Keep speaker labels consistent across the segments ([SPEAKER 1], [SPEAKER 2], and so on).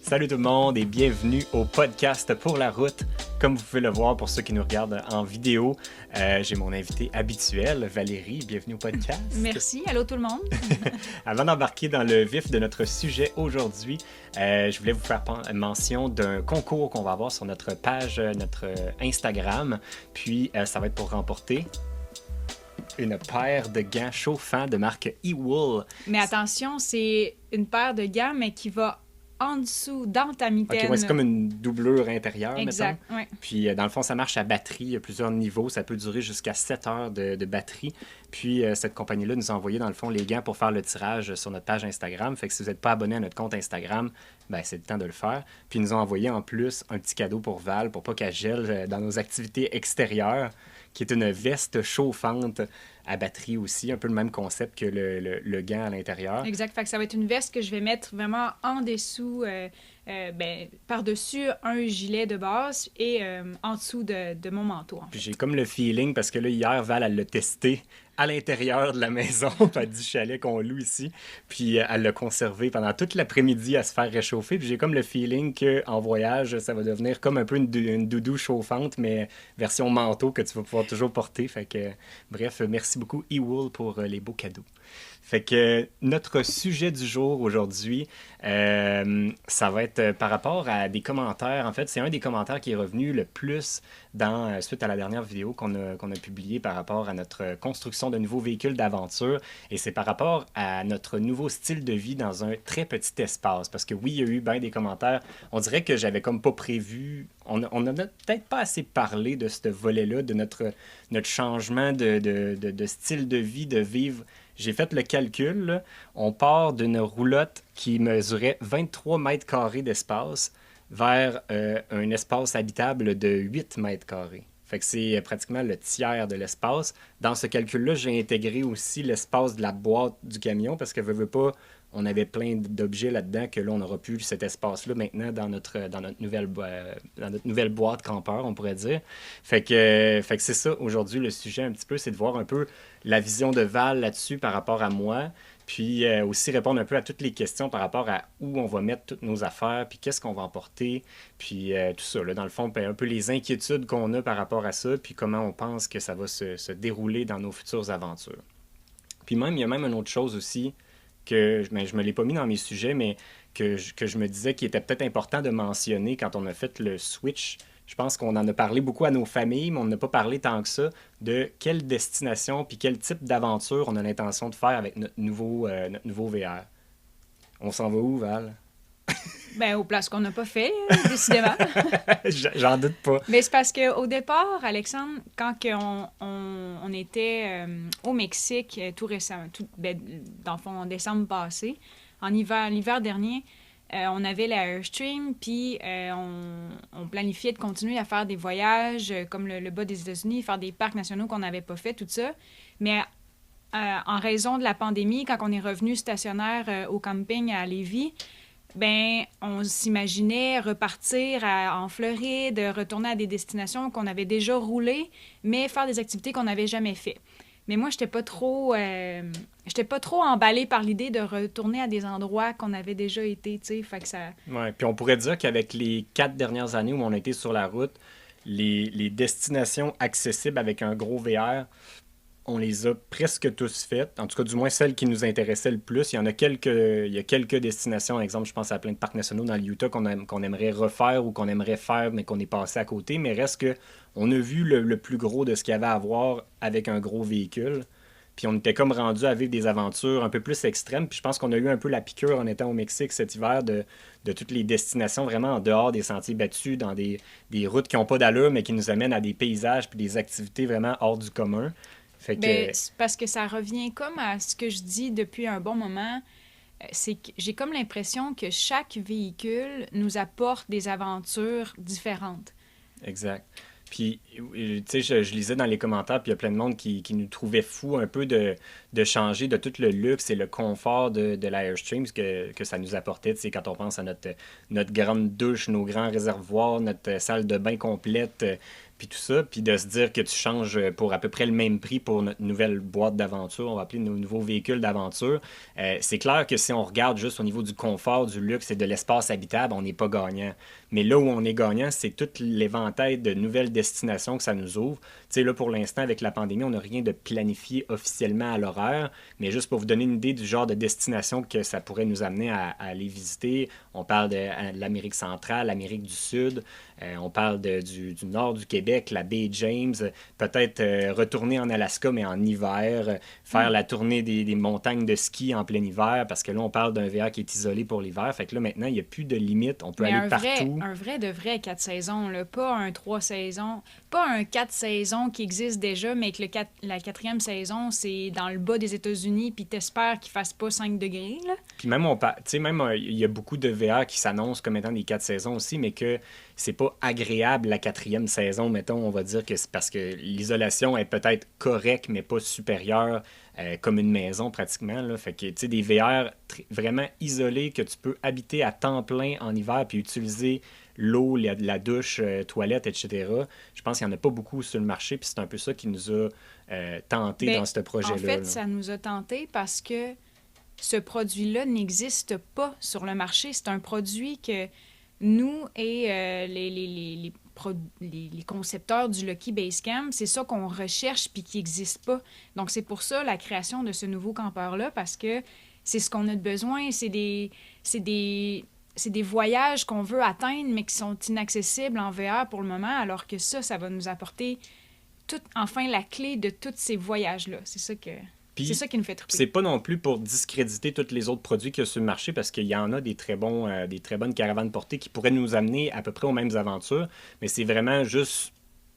[SPEAKER 1] Salut tout le monde et bienvenue au podcast Pour la route. Comme vous pouvez le voir pour ceux qui nous regardent en vidéo, j'ai mon invité habituel, Valérie. Bienvenue au podcast.
[SPEAKER 2] Merci. Allô tout le monde.
[SPEAKER 1] Avant d'embarquer dans le vif de notre sujet aujourd'hui, je voulais vous faire mention d'un concours qu'on va avoir sur notre page, notre Instagram. Puis ça va être pour remporter une paire de gants chauffants de marque eWool.
[SPEAKER 2] Mais attention, c'est une paire de gants, mais qui va en dessous, dans ta mitaine.
[SPEAKER 1] OK, ouais, c'est comme une doublure intérieure,
[SPEAKER 2] exact,
[SPEAKER 1] mettons.
[SPEAKER 2] Ouais.
[SPEAKER 1] Puis, dans le fond, ça marche à batterie. Il y a plusieurs niveaux. Ça peut durer jusqu'à 7 heures de batterie. Puis, cette compagnie-là nous a envoyé, dans le fond, les gants pour faire le tirage sur notre page Instagram. Fait que si vous n'êtes pas abonné à notre compte Instagram, ben c'est le temps de le faire. Puis, ils nous ont envoyé, en plus, un petit cadeau pour Val, pour pas qu'elle gèle dans nos activités extérieures, qui est une veste chauffante à batterie aussi, un peu le même concept que le gant à l'intérieur.
[SPEAKER 2] Exact. Fait que ça va être une veste que je vais mettre vraiment en dessous, par-dessus un gilet de base et en dessous de mon manteau.
[SPEAKER 1] Puis j'ai comme le feeling, parce que là, hier, Val, elle l'a testé à l'intérieur de la maison, pas du chalet qu'on loue ici. Puis elle l'a conservé pendant toute l'après-midi à se faire réchauffer. Puis j'ai comme le feeling qu'en voyage, ça va devenir comme un peu une doudou chauffante, mais version manteau que tu vas pouvoir toujours porter. Fait que, bref, merci beaucoup eWool pour les beaux cadeaux. Fait que notre sujet du jour aujourd'hui, ça va être par rapport à des commentaires. En fait, c'est un des commentaires qui est revenu le plus suite à la dernière vidéo qu'on a publiée par rapport à notre construction de nouveaux véhicules d'aventure. Et c'est par rapport à notre nouveau style de vie dans un très petit espace. Parce que oui, il y a eu bien des commentaires. On dirait que j'avais comme pas prévu. On n'a peut-être pas assez parlé de ce volet-là, de notre changement de style de vie, de vivre. J'ai fait le calcul, là. On part d'une roulotte qui mesurait 23 mètres carrés d'espace vers un espace habitable de 8 mètres carrés. Fait que c'est pratiquement le tiers de l'espace. Dans ce calcul-là, j'ai intégré aussi l'espace de la boîte du camion parce que, veux pas, on avait plein d'objets là-dedans que là, on n'aura plus cet espace-là maintenant dans notre nouvelle boîte campeur, on pourrait dire. Fait que c'est ça, aujourd'hui, le sujet un petit peu, c'est de voir un peu la vision de Val là-dessus par rapport à moi, puis aussi répondre un peu à toutes les questions par rapport à où on va mettre toutes nos affaires, puis qu'est-ce qu'on va emporter, puis tout ça. Là, dans le fond, un peu les inquiétudes qu'on a par rapport à ça, puis comment on pense que ça va se dérouler dans nos futures aventures. Puis même, il y a même une autre chose aussi, que je me l'ai pas mis dans mes sujets, mais que je me disais qu'il était peut-être important de mentionner quand on a fait le switch. Je pense qu'on en a parlé beaucoup à nos familles, mais on n'a pas parlé tant que ça de quelle destination puis quel type d'aventure on a l'intention de faire avec notre nouveau VR. On s'en va où, Val?
[SPEAKER 2] Aux places qu'on n'a pas fait, décidément.
[SPEAKER 1] J'en doute pas.
[SPEAKER 2] Mais c'est parce qu'au départ, Alexandre, quand on était au Mexique tout récemment, dans le fond, en décembre passé, l'hiver dernier, on avait la Airstream, puis on planifiait de continuer à faire des voyages comme le bas des États-Unis, faire des parcs nationaux qu'on n'avait pas fait, tout ça. Mais en raison de la pandémie, quand on est revenu stationnaire au camping à Lévis, on s'imaginait repartir en Floride, retourner à des destinations qu'on avait déjà roulées, mais faire des activités qu'on n'avait jamais fait. Mais moi, j'étais pas trop emballée par l'idée de retourner à des endroits qu'on avait déjà été, tu sais, fait que ça...
[SPEAKER 1] Ouais, puis on pourrait dire qu'avec les 4 dernières années où on a été sur la route, les destinations accessibles avec un gros VR, on les a presque tous faites. En tout cas, du moins celles qui nous intéressaient le plus. Il y a quelques destinations. Par exemple, je pense à plein de parcs nationaux dans l'Utah qu'on aimerait refaire ou qu'on aimerait faire, mais qu'on est passé à côté. Mais reste que on a vu le plus gros de ce qu'il y avait à voir avec un gros véhicule. Puis on était comme rendu à vivre des aventures un peu plus extrêmes. Puis je pense qu'on a eu un peu la piqûre en étant au Mexique cet hiver de toutes les destinations vraiment en dehors des sentiers battus, dans des routes qui n'ont pas d'allure, mais qui nous amènent à des paysages puis des activités vraiment hors du commun.
[SPEAKER 2] C'est parce que ça revient comme à ce que je dis depuis un bon moment. C'est que j'ai comme l'impression que chaque véhicule nous apporte des aventures différentes.
[SPEAKER 1] Exact. Puis, tu sais, je lisais dans les commentaires, puis il y a plein de monde qui nous trouvait fous un peu de changer de tout le luxe et le confort de l'Airstream que ça nous apportait, tu sais, quand on pense à notre grande douche, nos grands réservoirs, notre salle de bain complète, puis tout ça, puis de se dire que tu changes pour à peu près le même prix pour notre nouvelle boîte d'aventure, on va appeler nos nouveaux véhicules d'aventure. C'est clair que si on regarde juste au niveau du confort, du luxe et de l'espace habitable, on n'est pas gagnant. Mais là où on est gagnant, c'est tout l'éventail de nouvelles destinations que ça nous ouvre. Tu sais, là, pour l'instant, avec la pandémie, on n'a rien de planifié officiellement à l'horaire, mais juste pour vous donner une idée du genre de destination que ça pourrait nous amener à aller visiter, on parle de l'Amérique centrale, l'Amérique du Sud, on parle du nord du Québec, la baie James, peut-être retourner en Alaska, mais en hiver, faire la tournée des montagnes de ski en plein hiver, parce que là, on parle d'un VR qui est isolé pour l'hiver. Fait que là, maintenant, il n'y a plus de limite. On peut aller partout.
[SPEAKER 2] Un vrai de vrai 4 saisons, là. Pas un 3 saisons. Pas un 4 saisons qui existe déjà, mais que la quatrième saison, c'est dans le bas des États-Unis, puis t'espères qu'il fasse pas 5 degrés, là.
[SPEAKER 1] Puis même, il y a beaucoup de VR qui s'annoncent comme étant des 4 saisons aussi, mais que c'est pas agréable la quatrième saison, mettons. On va dire que c'est parce que l'isolation est peut-être correcte, mais pas supérieure comme une maison pratiquement. Là. Fait que, tu sais, des VR vraiment isolés que tu peux habiter à temps plein en hiver puis utiliser l'eau, la douche, toilette, etc. Je pense qu'il n'y en a pas beaucoup sur le marché, puis c'est un peu ça qui nous a tenté dans ce projet-là.
[SPEAKER 2] En fait,
[SPEAKER 1] là.
[SPEAKER 2] ça nous a tenté parce que ce produit-là n'existe pas sur le marché. C'est un produit que nous et les concepteurs du Lucky Basecamp, c'est ça qu'on recherche puis qui n'existe pas. Donc, c'est pour ça la création de ce nouveau campeur-là, parce que c'est ce qu'on a de besoin. C'est des voyages qu'on veut atteindre, mais qui sont inaccessibles en VR pour le moment, alors que ça va nous apporter enfin la clé de tous ces voyages-là. C'est ça qui nous fait triper.
[SPEAKER 1] C'est pas non plus pour discréditer tous les autres produits qu'il y a sur le marché, parce qu'il y en a des très bonnes caravanes portées qui pourraient nous amener à peu près aux mêmes aventures, mais c'est vraiment juste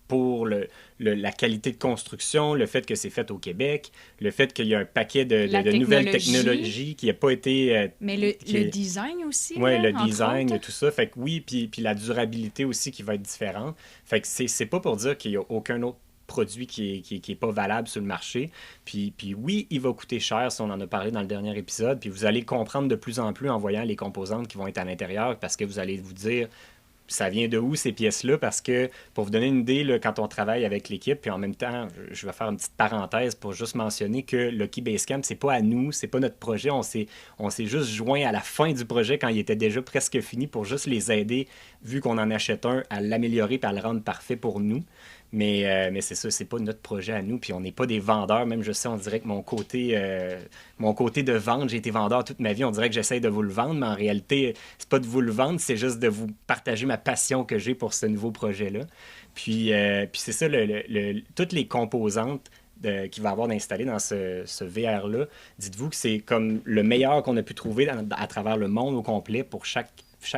[SPEAKER 1] pour la qualité de construction, le fait que c'est fait au Québec, le fait qu'il y a un paquet de nouvelles technologies qui n'a pas été...
[SPEAKER 2] mais le design aussi.
[SPEAKER 1] Oui, le
[SPEAKER 2] entre
[SPEAKER 1] design,
[SPEAKER 2] autres.
[SPEAKER 1] tout ça. Fait que oui, puis la durabilité aussi qui va être différente. Fait que c'est pas pour dire qu'il n'y a aucun autre produit qui est pas valable sur le marché. Puis oui, il va coûter cher, si on en a parlé dans le dernier épisode, puis vous allez le comprendre de plus en plus en voyant les composantes qui vont être à l'intérieur, parce que vous allez vous dire, ça vient de où ces pièces-là? Parce que, pour vous donner une idée, là, quand on travaille avec l'équipe, puis en même temps, je vais faire une petite parenthèse pour juste mentionner que Lucky Basecamp, c'est pas à nous, c'est pas notre projet, on s'est juste joint à la fin du projet quand il était déjà presque fini pour juste les aider, vu qu'on en achète un, à l'améliorer et à le rendre parfait pour nous. Mais c'est ça, c'est pas notre projet à nous, puis on n'est pas des vendeurs. Même, je sais, on dirait que mon côté de vente, j'ai été vendeur toute ma vie, on dirait que j'essaie de vous le vendre, mais en réalité, c'est pas de vous le vendre, c'est juste de vous partager ma passion que j'ai pour ce nouveau projet-là. Puis c'est ça, toutes les composantes qu'il va avoir d'installer dans ce VR-là, dites-vous que c'est comme le meilleur qu'on a pu trouver à travers le monde au complet pour chaque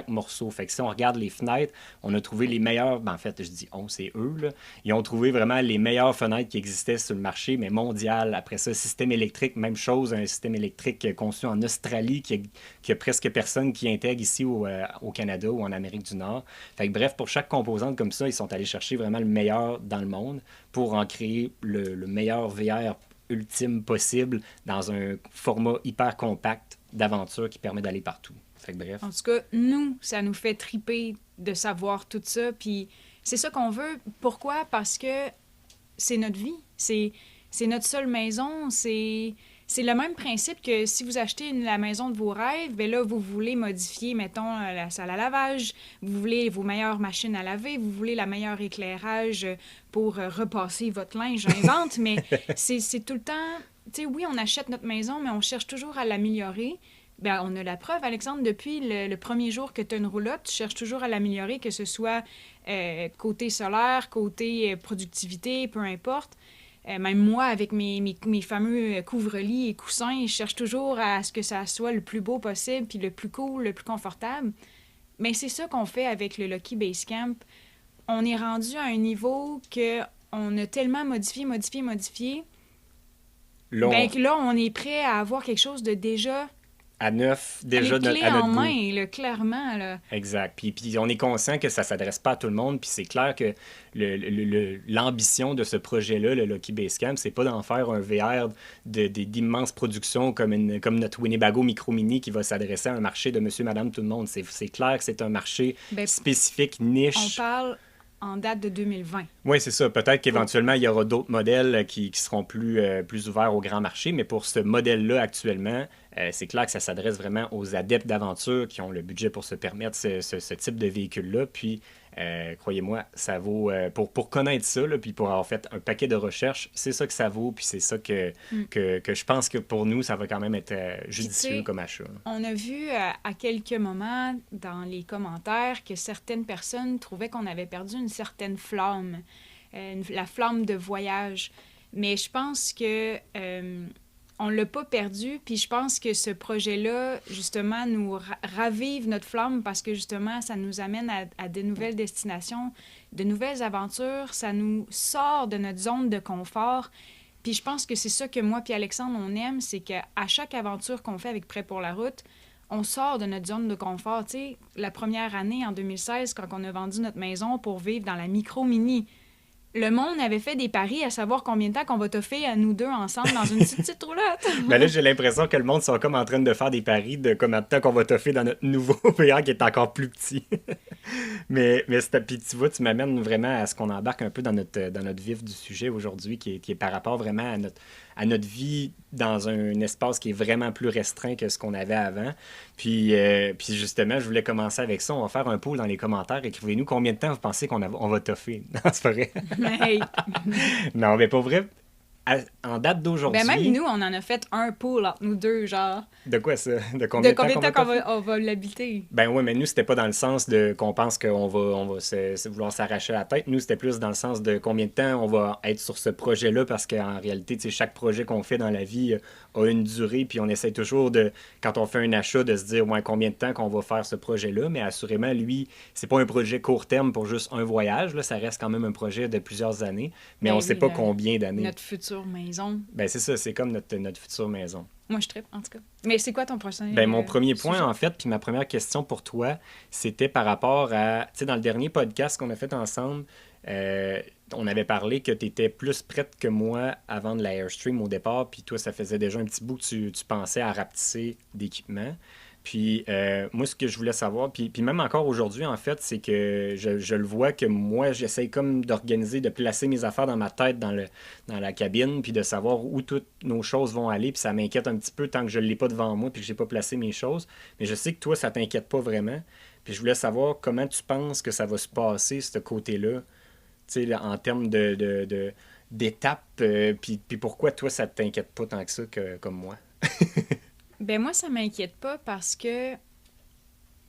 [SPEAKER 1] morceau. Fait que si on regarde les fenêtres, on a trouvé les meilleures, ben en fait, je dis on, c'est eux, là. Ils ont trouvé vraiment les meilleures fenêtres qui existaient sur le marché, mais mondial. Après ça, système électrique, même chose, un système électrique conçu en Australie qui a presque personne qui intègre ici au Canada ou en Amérique du Nord. Fait que bref, pour chaque composante comme ça, ils sont allés chercher vraiment le meilleur dans le monde pour en créer le meilleur VR ultime possible dans un format hyper compact d'aventure qui permet d'aller partout. Fait que bref.
[SPEAKER 2] En tout cas, nous, ça nous fait triper de savoir tout ça. Puis c'est ça qu'on veut. Pourquoi? Parce que c'est notre vie. C'est notre seule maison. C'est le même principe que si vous achetez la maison de vos rêves, bien là, vous voulez modifier, mettons, la salle à lavage, vous voulez vos meilleures machines à laver, vous voulez la meilleure éclairage pour repasser votre linge, j'invente, mais c'est tout le temps... Tu sais, oui, on achète notre maison, mais on cherche toujours à l'améliorer. Bien, on a la preuve, Alexandre, depuis le premier jour que tu as une roulotte, tu cherches toujours à l'améliorer, que ce soit côté solaire, côté productivité, peu importe. Même moi, avec mes fameux couvre-lits et coussins, je cherche toujours à ce que ça soit le plus beau possible, puis le plus cool, le plus confortable. Mais c'est ça qu'on fait avec le Lucky Basecamp. On est rendu à un niveau qu'on a tellement modifié, que là, on est prêt à avoir quelque chose de déjà...
[SPEAKER 1] à neuf, déjà
[SPEAKER 2] les clés
[SPEAKER 1] à notre
[SPEAKER 2] en
[SPEAKER 1] goût.
[SPEAKER 2] main, là, clairement. Là.
[SPEAKER 1] Puis on est conscient que ça ne s'adresse pas à tout le monde. Puis c'est clair que l'ambition de ce projet-là, le Lucky Basecamp, c'est pas d'en faire un VR d'immenses productions comme notre Winnebago Micro Mini qui va s'adresser à un marché de monsieur, madame, tout le monde. C'est clair que c'est un marché spécifique, niche.
[SPEAKER 2] en date de 2020.
[SPEAKER 1] Oui, c'est ça. Peut-être qu'éventuellement, il y aura d'autres modèles qui seront plus ouverts au grand marché, mais pour ce modèle-là, actuellement, c'est clair que ça s'adresse vraiment aux adeptes d'aventure qui ont le budget pour se permettre ce type de véhicule-là. Puis, croyez-moi, ça vaut, pour connaître ça, là, puis pour avoir fait un paquet de recherches, c'est ça que ça vaut, puis c'est ça que je pense que pour nous, ça va quand même être judicieux comme achat.
[SPEAKER 2] On a vu à quelques moments dans les commentaires que certaines personnes trouvaient qu'on avait perdu une certaine flamme, la flamme de voyage. Mais je pense que on l'a pas perdu, puis je pense que ce projet-là, justement, nous ravive notre flamme parce que, justement, ça nous amène à de nouvelles destinations, de nouvelles aventures, ça nous sort de notre zone de confort. Puis je pense que c'est ça que moi puis Alexandre, on aime, c'est qu'à chaque aventure qu'on fait avec Prêt pour la route, on sort de notre zone de confort. Tu sais, la première année, en 2016, quand on a vendu notre maison pour vivre dans la micro-mini, le monde avait fait des paris à savoir combien de temps qu'on va toffer à nous deux ensemble dans une petite roulotte.
[SPEAKER 1] Mais là, j'ai l'impression que le monde sont comme en train de faire des paris de combien de temps qu'on va toffer dans notre nouveau VR qui est encore plus petit. mais puis tu vois, tu m'amènes vraiment à ce qu'on embarque un peu dans notre vif du sujet aujourd'hui, qui est par rapport vraiment à notre vie dans un espace qui est vraiment plus restreint que ce qu'on avait avant. Puis justement, je voulais commencer avec ça. On va faire un poll dans les commentaires. Écrivez-nous combien de temps vous pensez qu'on va toffer. Non, c'est pas vrai.
[SPEAKER 2] Hey.
[SPEAKER 1] Non, mais pas vrai. En date d'aujourd'hui...
[SPEAKER 2] Ben même nous, on en a fait un pool entre nous deux, genre.
[SPEAKER 1] De quoi ça? De combien de temps
[SPEAKER 2] on va l'habiter?
[SPEAKER 1] Ben oui, mais nous, c'était pas dans le sens de qu'on pense qu'on va vouloir s'arracher la tête. Nous, c'était plus dans le sens de combien de temps on va être sur ce projet-là, parce qu'en réalité, tu sais, chaque projet qu'on fait dans la vie a une durée, puis on essaie toujours quand on fait un achat, de se dire ouais, combien de temps qu'on va faire ce projet-là. Mais assurément, lui, c'est pas un projet court terme pour juste un voyage, là, ça reste quand même un projet de plusieurs années, mais on sait pas combien d'années.
[SPEAKER 2] Notre future maison.
[SPEAKER 1] Ben c'est ça, c'est comme notre future maison.
[SPEAKER 2] Moi, je trippe, en tout cas. Mais c'est quoi ton prochain
[SPEAKER 1] Ben, mon premier point, en fait, puis ma première question pour toi, c'était par rapport à... Tu sais, dans le dernier podcast qu'on a fait ensemble, on avait parlé que tu étais plus prête que moi à vendre la Airstream au départ, puis toi, ça faisait déjà un petit bout que tu pensais à rapetisser d'équipement. Puis moi, ce que je voulais savoir, puis même encore aujourd'hui, en fait, c'est que je le vois que moi, j'essaye comme d'organiser, de placer mes affaires dans ma tête, dans la cabine, puis de savoir où toutes nos choses vont aller, puis ça m'inquiète un petit peu tant que je ne l'ai pas devant moi, puis que j'ai pas placé mes choses. Mais je sais que toi, ça t'inquiète pas vraiment. Puis je voulais savoir comment tu penses que ça va se passer, ce côté-là, tu sais, en termes d'étapes, puis pourquoi toi, ça t'inquiète pas tant que ça comme moi?
[SPEAKER 2] Ben moi, ça m'inquiète pas parce que,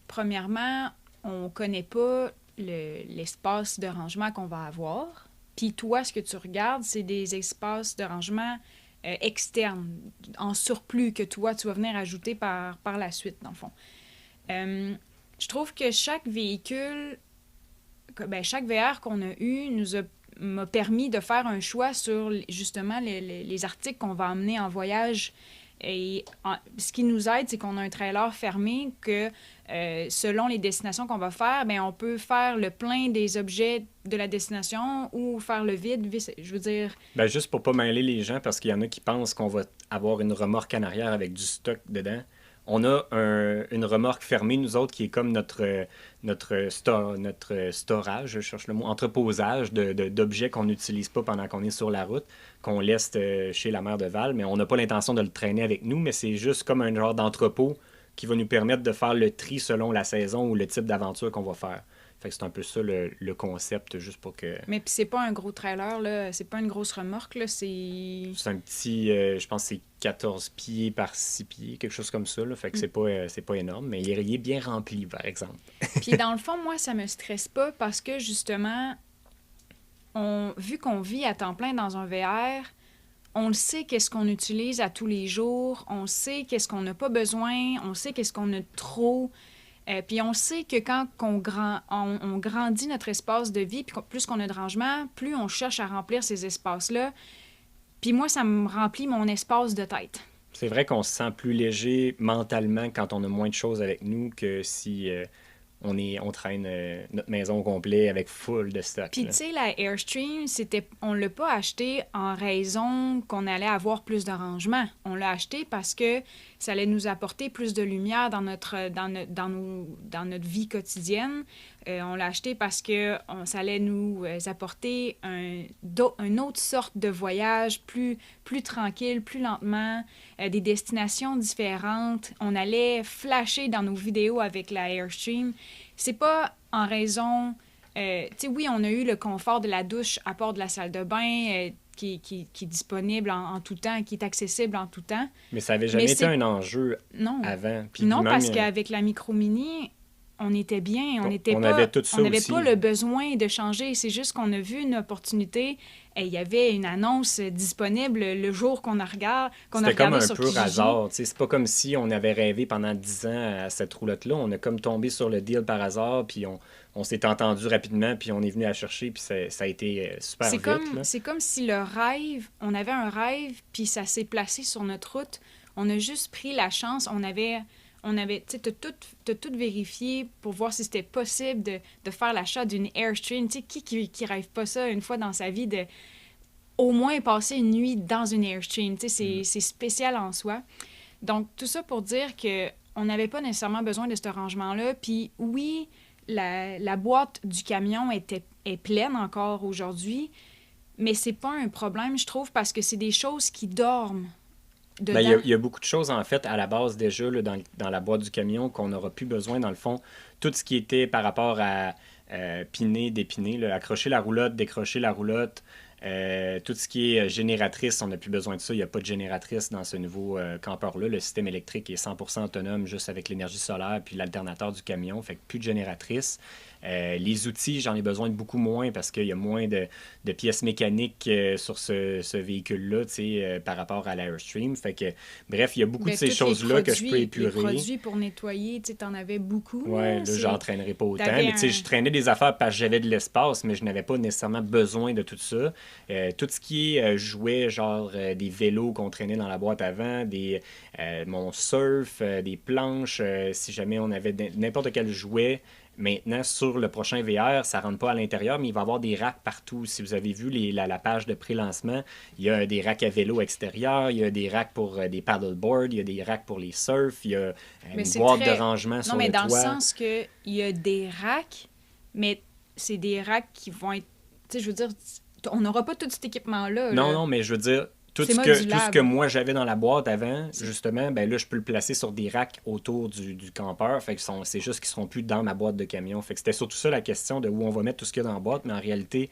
[SPEAKER 2] premièrement, on connaît pas l'espace de rangement qu'on va avoir. Puis toi, ce que tu regardes, c'est des espaces de rangement externes, en surplus, que toi, tu vas venir ajouter par la suite, dans le fond. Je trouve que chaque véhicule, chaque VR qu'on a eu m'a permis de faire un choix sur, justement, les articles qu'on va emmener en voyage. Et ce qui nous aide, c'est qu'on a un trailer fermé que, selon les destinations qu'on va faire, ben, on peut faire le plein des objets de la destination ou faire le vide. Je veux dire...
[SPEAKER 1] Ben, juste pour pas mêler les gens, parce qu'il y en a qui pensent qu'on va avoir une remorque en arrière avec du stock dedans. On a une remorque fermée, nous autres, qui est comme notre storage, je cherche le mot, entreposage d'objets qu'on n'utilise pas pendant qu'on est sur la route, qu'on laisse chez la mère de Val, mais on n'a pas l'intention de le traîner avec nous, mais c'est juste comme un genre d'entrepôt qui va nous permettre de faire le tri selon la saison ou le type d'aventure qu'on va faire. Fait que c'est un peu ça le concept, juste pour que...
[SPEAKER 2] Mais puis c'est pas un gros trailer, là. C'est pas une grosse remorque, là. C'est
[SPEAKER 1] un petit... je pense que c'est 14 pieds par 6 pieds, quelque chose comme ça, là. Fait que c'est pas énorme, mais il est bien rempli, par exemple.
[SPEAKER 2] Puis dans le fond, moi, ça me stresse pas parce que, justement, vu qu'on vit à temps plein dans un VR, on le sait qu'est-ce qu'on utilise à tous les jours, on sait qu'est-ce qu'on n'a pas besoin, on sait qu'est-ce qu'on a trop... puis on sait que quand on grandit notre espace de vie, puis plus qu'on a de rangement, plus on cherche à remplir ces espaces-là. Puis moi, ça me remplit mon espace de tête.
[SPEAKER 1] C'est vrai qu'on se sent plus léger mentalement quand on a moins de choses avec nous que si on traîne notre maison au complet avec full de stock.
[SPEAKER 2] Puis tu sais, la Airstream, on l'a pas acheté en raison qu'on allait avoir plus de rangement. On l'a acheté parce que ça allait nous apporter plus de lumière dans notre vie quotidienne. On l'a acheté parce que ça allait nous apporter une autre sorte de voyage, plus tranquille, plus lentement, des destinations différentes. On allait flasher dans nos vidéos avec la Airstream. C'est pas en raison... tu sais, oui, on a eu le confort de la douche à part de la salle de bain qui est disponible en tout temps, qui est accessible en tout temps.
[SPEAKER 1] Mais ça n'avait jamais été un enjeu avant. Puis
[SPEAKER 2] non,
[SPEAKER 1] même,
[SPEAKER 2] parce qu'avec la Micro-Mini, on était bien. On
[SPEAKER 1] avait tout ça
[SPEAKER 2] n'avait
[SPEAKER 1] aussi.
[SPEAKER 2] pas le besoin de changer. C'est juste qu'on a vu une opportunité. Et il y avait une annonce disponible le jour qu'on a regardé
[SPEAKER 1] C'était comme un
[SPEAKER 2] sur
[SPEAKER 1] peu
[SPEAKER 2] Kijiji.
[SPEAKER 1] hasard. C'est pas comme si on avait rêvé pendant 10 ans à cette roulotte-là. On a comme tombé sur le deal par hasard, puis on s'est entendu rapidement, puis on est venu la chercher, puis ça a été super vite.
[SPEAKER 2] C'est comme si on avait un rêve, puis ça s'est placé sur notre route. On a juste pris la chance. On avait tu sais, t'as tout vérifié pour voir si c'était possible de faire l'achat d'une Airstream. Tu sais, qui rêve pas ça une fois dans sa vie de au moins passer une nuit dans une Airstream. Tu sais, c'est spécial en soi. Donc, tout ça pour dire que on n'avait pas nécessairement besoin de ce rangement-là. Puis oui, la boîte du camion est pleine encore aujourd'hui, mais c'est pas un problème, je trouve, parce que c'est des choses qui dorment.
[SPEAKER 1] Ben, il y a beaucoup de choses, en fait, à la base déjà là, dans la boîte du camion qu'on n'aura plus besoin. Dans le fond, tout ce qui était par rapport à piner, dépiner, là, accrocher la roulotte, décrocher la roulotte, tout ce qui est génératrice, on n'a plus besoin de ça. Il n'y a pas de génératrice dans ce nouveau campeur-là. Le système électrique est 100% autonome juste avec l'énergie solaire puis l'alternateur du camion, fait que plus de génératrice. Les outils, j'en ai besoin de beaucoup moins parce qu'il y a moins de pièces mécaniques sur ce véhicule-là par rapport à l'Airstream. Fait que, bref, il y a beaucoup de ces choses-là que je peux épurer.
[SPEAKER 2] Les produits pour nettoyer, tu en avais beaucoup.
[SPEAKER 1] Ouais, là, j'en traînerais pas autant. Mais je traînais des affaires parce que j'avais de l'espace, mais je n'avais pas nécessairement besoin de tout ça. Tout ce qui est jouets, genre des vélos qu'on traînait dans la boîte avant, mon surf, des planches, si jamais on avait n'importe quel jouet. Maintenant, sur le prochain VR, ça ne rentre pas à l'intérieur, mais il va y avoir des racks partout. Si vous avez vu la page de pré-lancement, il y a des racks à vélo extérieur, il y a des racks pour des paddleboards, il y a des racks pour les surfs, il y a une boîte de rangement sur le toit.
[SPEAKER 2] Non, mais dans le sens qu'il y a des racks, mais c'est des racks qui vont être... Tu sais, je veux dire, on n'aura pas tout cet équipement-là.
[SPEAKER 1] Non,
[SPEAKER 2] là.
[SPEAKER 1] non, mais je veux dire... Tout ce que moi j'avais dans la boîte avant, justement, ben là, je peux le placer sur des racks autour du campeur. Fait que c'est juste qu'ils ne seront plus dans ma boîte de camion. Fait que c'était surtout ça la question de où on va mettre tout ce qu'il y a dans la boîte, mais en réalité,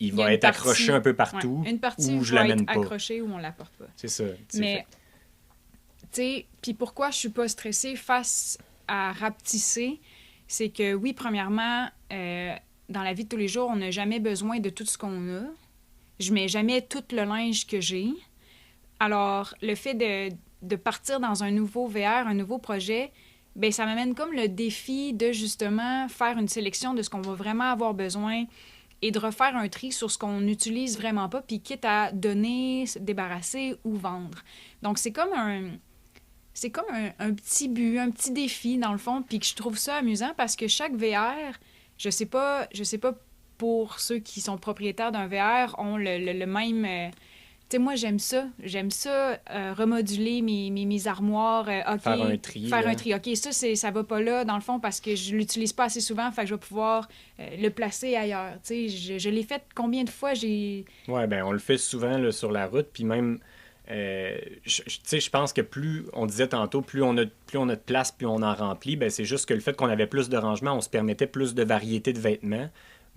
[SPEAKER 1] il va être accroché un peu partout.
[SPEAKER 2] Une partie
[SPEAKER 1] où je l'amène pas.
[SPEAKER 2] Accrochée où on ne l'apporte pas.
[SPEAKER 1] C'est ça.
[SPEAKER 2] Mais, tu sais, puis pourquoi je suis pas stressée face à rapetisser, c'est que oui, premièrement, dans la vie de tous les jours, on n'a jamais besoin de tout ce qu'on a. Je mets jamais tout le linge que j'ai. Alors, le fait de partir dans un nouveau VR, un nouveau projet, ben ça m'amène comme le défi de justement faire une sélection de ce qu'on va vraiment avoir besoin et de refaire un tri sur ce qu'on n'utilise vraiment pas, puis quitte à donner, se débarrasser ou vendre. Donc, c'est comme un petit but, un petit défi, dans le fond, puis que je trouve ça amusant parce que chaque VR, je sais pas pour ceux qui sont propriétaires d'un VR, ont le même... tu sais, moi, j'aime ça. J'aime ça, remoduler mes armoires. OK,
[SPEAKER 1] faire un tri.
[SPEAKER 2] Faire un tri. OK, ça va pas là, dans le fond, parce que je l'utilise pas assez souvent, fait que je vais pouvoir le placer ailleurs. Tu sais, je l'ai fait combien de fois?
[SPEAKER 1] Ouais, ben on le fait souvent là, sur la route, puis même... je pense que plus, on disait tantôt, plus on a de place, plus on en remplit, ben c'est juste que le fait qu'on avait plus de rangement, on se permettait plus de variété de vêtements.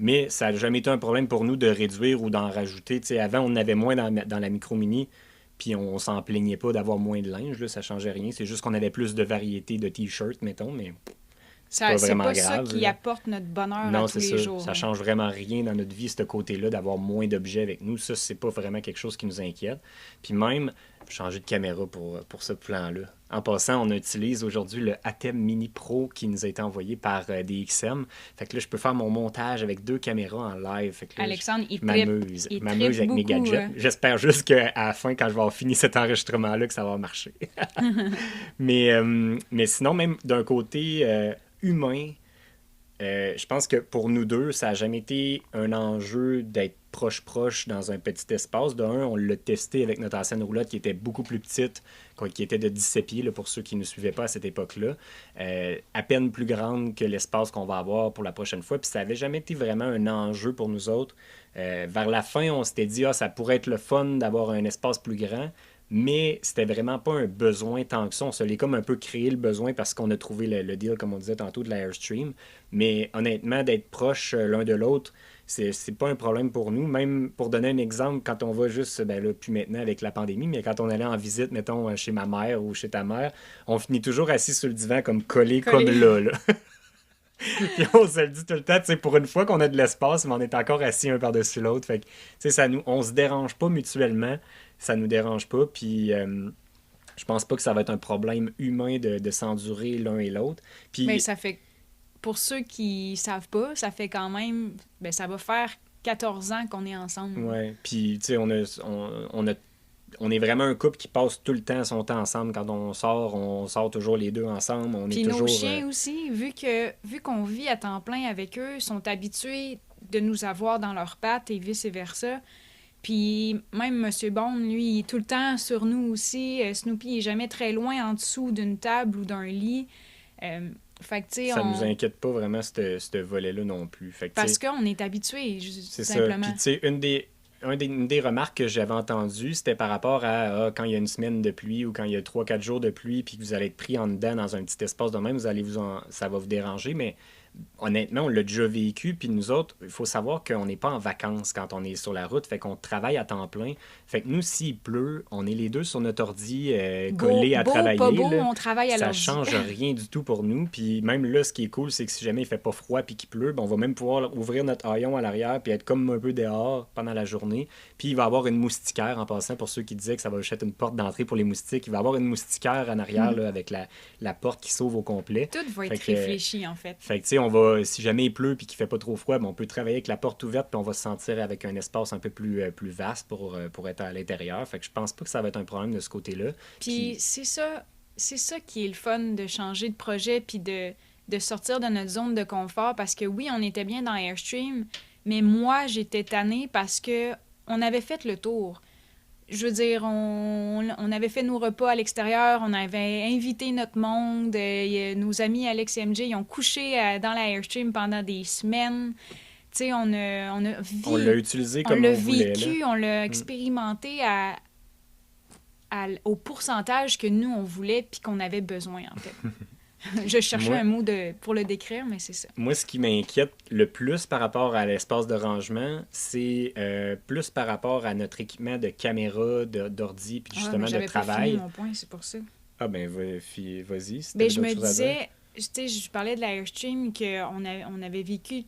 [SPEAKER 1] Mais ça n'a jamais été un problème pour nous de réduire ou d'en rajouter. T'sais, avant, on en avait moins dans la micro-mini, puis on s'en plaignait pas d'avoir moins de linge. Là, ça changeait rien. C'est juste qu'on avait plus de variété de t-shirts, mettons, mais c'est pas vraiment grave.
[SPEAKER 2] C'est pas ça qui apporte notre bonheur à tous les jours.
[SPEAKER 1] Ça change vraiment rien dans notre vie, ce côté-là, d'avoir moins d'objets avec nous. Ça, c'est pas vraiment quelque chose qui nous inquiète. Puis même, changer de caméra pour ce plan-là. En passant, on utilise aujourd'hui le ATEM Mini Pro qui nous a été envoyé par DXM. Fait que là, je peux faire mon montage avec 2 caméras en live. Fait que là,
[SPEAKER 2] Alexandre, il
[SPEAKER 1] m'amuse avec
[SPEAKER 2] beaucoup,
[SPEAKER 1] mes gadgets. J'espère juste qu'à la fin, quand je vais avoir fini cet enregistrement-là, que ça va marcher. mais sinon, même d'un côté humain, je pense que pour nous deux, ça n'a jamais été un enjeu d'être proche dans un petit espace. De un, on l'a testé avec notre ancienne roulotte qui était beaucoup plus petite, qui était de 17 pieds, là, pour ceux qui ne nous suivaient pas à cette époque-là. À peine plus grande que l'espace qu'on va avoir pour la prochaine fois. Puis ça n'avait jamais été vraiment un enjeu pour nous autres. Vers la fin, on s'était dit, ça pourrait être le fun d'avoir un espace plus grand. Mais c'était vraiment pas un besoin tant que ça. On se l'est comme un peu créé le besoin parce qu'on a trouvé le deal, comme on disait tantôt, de l'Airstream. Mais honnêtement, d'être proche l'un de l'autre, c'est pas un problème pour nous. Même pour donner un exemple, quand on va juste, ben là, plus maintenant avec la pandémie, mais quand on allait en visite, mettons, chez ma mère ou chez ta mère, on finit toujours assis sur le divan comme collé comme là. Puis on se le dit tout le temps, tu sais, pour une fois qu'on a de l'espace, mais on est encore assis un par-dessus l'autre. Fait que, tu sais, on se dérange pas mutuellement, ça nous dérange pas. Puis je pense pas que ça va être un problème humain de s'endurer l'un et l'autre. Puis,
[SPEAKER 2] mais ça fait, pour ceux qui savent pas, ça fait quand même, ben ça va faire 14 ans qu'on est ensemble.
[SPEAKER 1] Ouais, puis tu sais, on est vraiment un couple qui passe tout le temps son temps ensemble. Quand on sort toujours les deux ensemble.
[SPEAKER 2] Puis
[SPEAKER 1] est
[SPEAKER 2] nos
[SPEAKER 1] toujours,
[SPEAKER 2] chiens aussi, vu qu'on vit à temps plein avec eux, sont habitués de nous avoir dans leurs pattes et vice-versa. Puis même M. Bond, lui, il est tout le temps sur nous aussi. Snoopy est jamais très loin en dessous d'une table ou d'un lit. Fait que, tu sais,
[SPEAKER 1] ça nous inquiète pas vraiment, ce volet-là non plus. Fait que,
[SPEAKER 2] parce qu'on est habitués,
[SPEAKER 1] c'est
[SPEAKER 2] simplement.
[SPEAKER 1] Ça. Puis, tu sais, une des remarques que j'avais entendues, c'était par rapport à quand il y a une semaine de pluie ou quand il y a 3-4 jours de pluie puis que vous allez être pris en dedans dans un petit espace de même, ça va vous déranger, mais honnêtement, on l'a déjà vécu, puis nous autres, il faut savoir qu'on n'est pas en vacances quand on est sur la route, fait qu'on travaille à temps plein. Fait que nous, s'il pleut, on est les deux sur notre ordi collés à travailler.
[SPEAKER 2] Pas beau,
[SPEAKER 1] là.
[SPEAKER 2] on travaille à
[SPEAKER 1] Ça
[SPEAKER 2] l'ordi.
[SPEAKER 1] change rien du tout pour nous. Puis même là, ce qui est cool, c'est que si jamais il fait pas froid puis qu'il pleut, ben, on va même pouvoir ouvrir notre haillon à l'arrière puis être comme un peu dehors pendant la journée. Puis il va y avoir une moustiquaire en passant, pour ceux qui disaient que ça va être une porte d'entrée pour les moustiques. Il va y avoir une moustiquaire en arrière là, avec la porte qui s'ouvre au complet.
[SPEAKER 2] Tout va être réfléchi, en fait.
[SPEAKER 1] Fait que, tu sais, si jamais il pleut et qu'il fait pas trop froid, ben, on peut travailler avec la porte ouverte puis on va se sentir avec un espace un peu plus vaste pour être à l'intérieur. Fait que je pense pas que ça va être un problème de ce côté-là.
[SPEAKER 2] Puis c'est ça qui est le fun de changer de projet puis de sortir de notre zone de confort parce que oui, on était bien dans Airstream, mais moi, j'étais tannée parce que on avait fait le tour. Je veux dire, on avait fait nos repas à l'extérieur, on avait invité notre monde, nos amis Alex et MJ, ils ont couché dans la Airstream pendant des semaines. Tu sais, on
[SPEAKER 1] l'a utilisé comme on voulait.
[SPEAKER 2] On l'a vécu, on l'a expérimenté au pourcentage que nous, on voulait puis qu'on avait besoin, en fait. Je cherchais un mot pour le décrire, mais c'est ça.
[SPEAKER 1] Moi, ce qui m'inquiète le plus par rapport à l'espace de rangement, c'est plus par rapport à notre équipement de caméra, d'ordi, puis justement de travail.
[SPEAKER 2] Pas fini mon point, c'est pour ça.
[SPEAKER 1] Ah ben, vas-y. Si
[SPEAKER 2] ben, je me disais, tu sais, je parlais de l'Airstream, qu'on avait vécu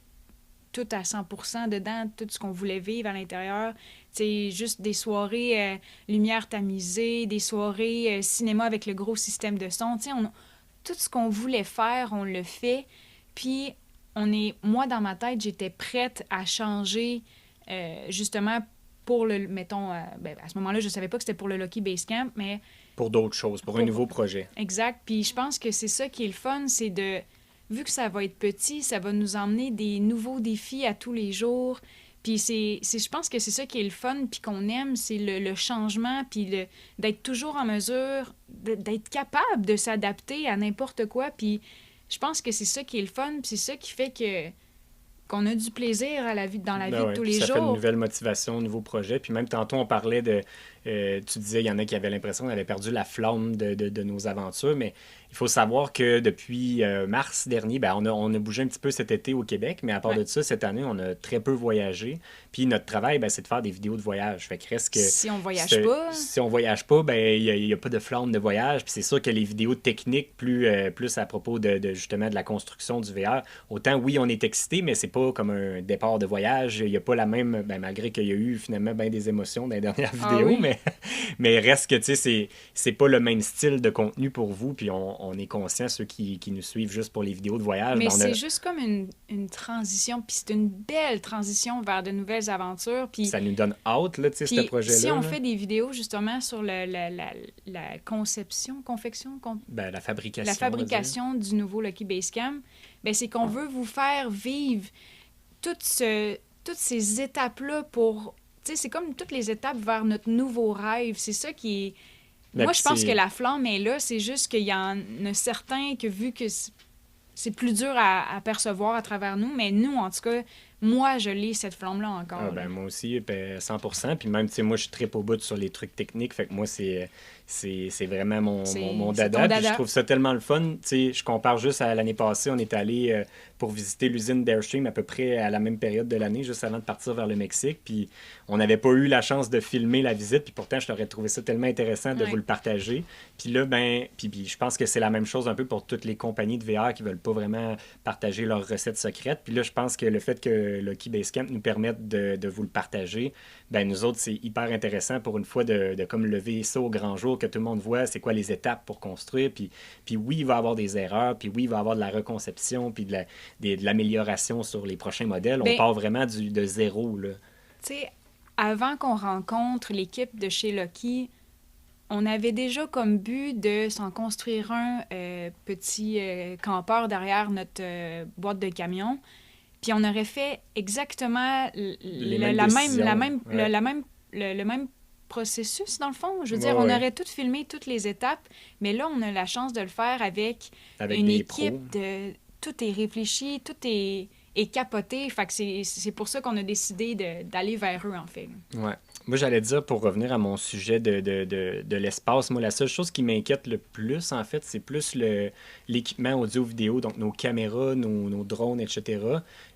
[SPEAKER 2] tout à 100% dedans, tout ce qu'on voulait vivre à l'intérieur. Tu sais, juste des soirées lumière tamisée, des soirées cinéma avec le gros système de son. Tu sais, tout ce qu'on voulait faire, on le fait. Puis, moi, dans ma tête, j'étais prête à changer, justement, pour mettons, à ce moment-là, je savais pas que c'était pour le Lucky Basecamp, mais...
[SPEAKER 1] Pour d'autres choses, pour un nouveau projet.
[SPEAKER 2] Exact. Puis, je pense que c'est ça qui est le fun, c'est vu que ça va être petit, ça va nous emmener des nouveaux défis à tous les jours. Puis je pense que c'est ça qui est le fun, puis qu'on aime, c'est le changement, puis d'être toujours en mesure, d'être capable de s'adapter à n'importe quoi. Puis je pense que c'est ça qui est le fun, puis c'est ça qui fait qu'on a du plaisir dans la vie de tous les jours.
[SPEAKER 1] Ça fait une nouvelle motivation, un nouveau projet. Puis même tantôt, on parlait de... tu disais, il y en a qui avaient l'impression qu'on avait perdu la flamme de nos aventures, mais il faut savoir que depuis mars dernier, on a bougé un petit peu cet été au Québec, mais à part de ça, cette année, on a très peu voyagé. Puis notre travail, c'est de faire des vidéos de voyage. Fait que reste que...
[SPEAKER 2] Si on voyage pas...
[SPEAKER 1] Si on voyage pas, il n'y a pas de flamme de voyage. Puis c'est sûr que les vidéos techniques, plus à propos justement de la construction du VR, autant oui, on est excité, mais c'est pas comme un départ de voyage. Il n'y a pas la même... malgré qu'il y a eu finalement bien des émotions dans les dernières vidéos,
[SPEAKER 2] oui.
[SPEAKER 1] mais Mais reste que, tu sais, c'est pas le même style de contenu pour vous, puis on est conscient, ceux qui nous suivent juste pour les vidéos de voyage,
[SPEAKER 2] Mais
[SPEAKER 1] ben
[SPEAKER 2] c'est juste comme une transition, puis c'est une belle transition vers de nouvelles aventures.
[SPEAKER 1] ça nous donne hâte, là, tu sais, ce
[SPEAKER 2] Puis si
[SPEAKER 1] projet-là.
[SPEAKER 2] on
[SPEAKER 1] Là.
[SPEAKER 2] fait des vidéos justement sur la conception, confection,
[SPEAKER 1] Ben, la fabrication,
[SPEAKER 2] la
[SPEAKER 1] on va dire.
[SPEAKER 2] fabrication du nouveau Lucky Basecamp, ben c'est qu'on veut vous faire vivre toutes ces étapes-là pour... Tu sais, c'est comme toutes les étapes vers notre nouveau rêve. C'est ça qui est...
[SPEAKER 1] Ben,
[SPEAKER 2] Moi,
[SPEAKER 1] puis
[SPEAKER 2] je pense
[SPEAKER 1] c'est-
[SPEAKER 2] que la flamme est là. C'est juste qu'il y en a certains que vu que c'est plus dur à percevoir à travers nous, mais nous, en tout cas, moi, je l'ai, cette flamme-là encore.
[SPEAKER 1] Ah,
[SPEAKER 2] là.
[SPEAKER 1] ben, moi aussi, ben, 100%. Puis même, tu sais, moi, je tripe au bout sur les trucs techniques. Fait que moi, c'est vraiment mon
[SPEAKER 2] C'est ton
[SPEAKER 1] dada. Puis je
[SPEAKER 2] dada.
[SPEAKER 1] trouve ça tellement le fun. Tu sais, je compare juste à l'année passée. On est allé pour visiter l'usine d'Airstream à peu près à la même période de l'année, juste avant de partir vers le Mexique. Puis on n'avait pas eu la chance de filmer la visite. Puis pourtant, je t'aurais trouvé ça tellement intéressant de
[SPEAKER 2] Ouais.
[SPEAKER 1] vous le partager. Puis là, ben, puis je pense que c'est la même chose un peu pour toutes les compagnies de VR qui veulent pas vraiment partager leurs recettes secrètes. Puis là, je pense que le fait que Lucky Basecamp nous permette de vous le partager, ben nous autres, c'est hyper intéressant pour une fois de comme lever ça au grand jour, que tout le monde voit c'est quoi les étapes pour construire. Puis oui, il va y avoir des erreurs, puis oui, il va y avoir de la reconception, puis de l'amélioration sur les prochains modèles. On
[SPEAKER 2] Ben,
[SPEAKER 1] part vraiment de zéro, là.
[SPEAKER 2] tu sais, avant qu'on rencontre l'équipe de chez Lucky, on avait déjà comme but de s'en construire un petit campeur derrière notre boîte de camion. Puis on aurait fait exactement
[SPEAKER 1] mêmes décisions, ouais.
[SPEAKER 2] le même processus, dans le fond. Je veux dire,
[SPEAKER 1] Ouais,
[SPEAKER 2] on
[SPEAKER 1] ouais.
[SPEAKER 2] aurait tout filmé, toutes les étapes, mais là, on a la chance de le faire avec
[SPEAKER 1] Avec
[SPEAKER 2] une
[SPEAKER 1] des
[SPEAKER 2] équipe
[SPEAKER 1] pros.
[SPEAKER 2] de... Tout est réfléchi, est capoté. Fait que c'est pour ça qu'on a décidé d'aller vers eux, en fait.
[SPEAKER 1] Ouais. Moi, j'allais dire, pour revenir à mon sujet de l'espace, moi, la seule chose qui m'inquiète le plus, en fait, c'est plus l'équipement audio-vidéo, donc nos caméras, nos drones, etc.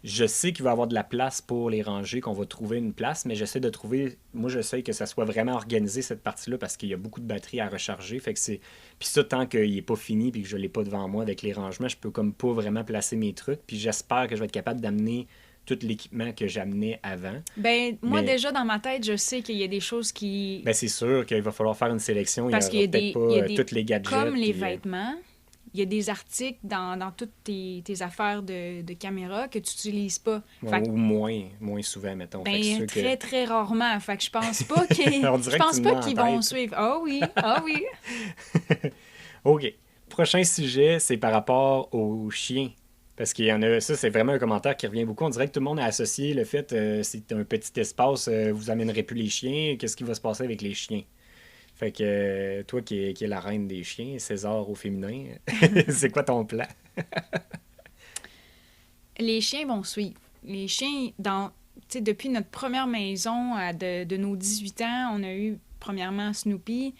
[SPEAKER 1] Je sais qu'il va y avoir de la place pour les ranger, qu'on va trouver une place, mais j'essaie de trouver, moi, j'essaie que ça soit vraiment organisé, cette partie-là, parce qu'il y a beaucoup de batteries à recharger. Fait que c'est... Puis ça, tant qu'il n'est pas fini, puis que je ne l'ai pas devant moi avec les rangements, je peux comme pas vraiment placer mes trucs. Puis j'espère que je vais être capable d'amener tout l'équipement que j'amenais avant.
[SPEAKER 2] Ben, moi,
[SPEAKER 1] Mais
[SPEAKER 2] déjà, dans ma tête, je sais qu'il y a des choses qui...
[SPEAKER 1] ben c'est sûr qu'il va falloir faire une sélection.
[SPEAKER 2] Parce
[SPEAKER 1] Il
[SPEAKER 2] qu'il
[SPEAKER 1] n'y
[SPEAKER 2] y a
[SPEAKER 1] aura peut-être pas
[SPEAKER 2] il y a des...
[SPEAKER 1] tous les gadgets.
[SPEAKER 2] Comme les
[SPEAKER 1] puis,
[SPEAKER 2] vêtements, il y a des articles dans toutes tes affaires de caméra que tu n'utilises pas. Fait que,
[SPEAKER 1] ou moins souvent, mettons. Fait que c'est
[SPEAKER 2] ben,
[SPEAKER 1] sûr
[SPEAKER 2] très,
[SPEAKER 1] que...
[SPEAKER 2] très rarement. Fait que je pense pas qu'ils...
[SPEAKER 1] On
[SPEAKER 2] je
[SPEAKER 1] dirait que
[SPEAKER 2] pense
[SPEAKER 1] tu
[SPEAKER 2] pas
[SPEAKER 1] me mets
[SPEAKER 2] qu'ils
[SPEAKER 1] en
[SPEAKER 2] vont
[SPEAKER 1] tête.
[SPEAKER 2] suivre. Ah oui, ah oui.
[SPEAKER 1] OK. Prochain sujet, c'est par rapport aux chiens. Parce qu'il y en a, ça c'est vraiment un commentaire qui revient beaucoup. On dirait que tout le monde a associé le fait, c'est un petit espace, vous amènerez plus les chiens, qu'est-ce qui va se passer avec les chiens? Fait que toi qui es la reine des chiens, César au féminin, c'est quoi ton plan?
[SPEAKER 2] Les chiens vont suivre. Les chiens, tu sais, depuis notre première maison de nos 18 ans, on a eu premièrement Snoopy.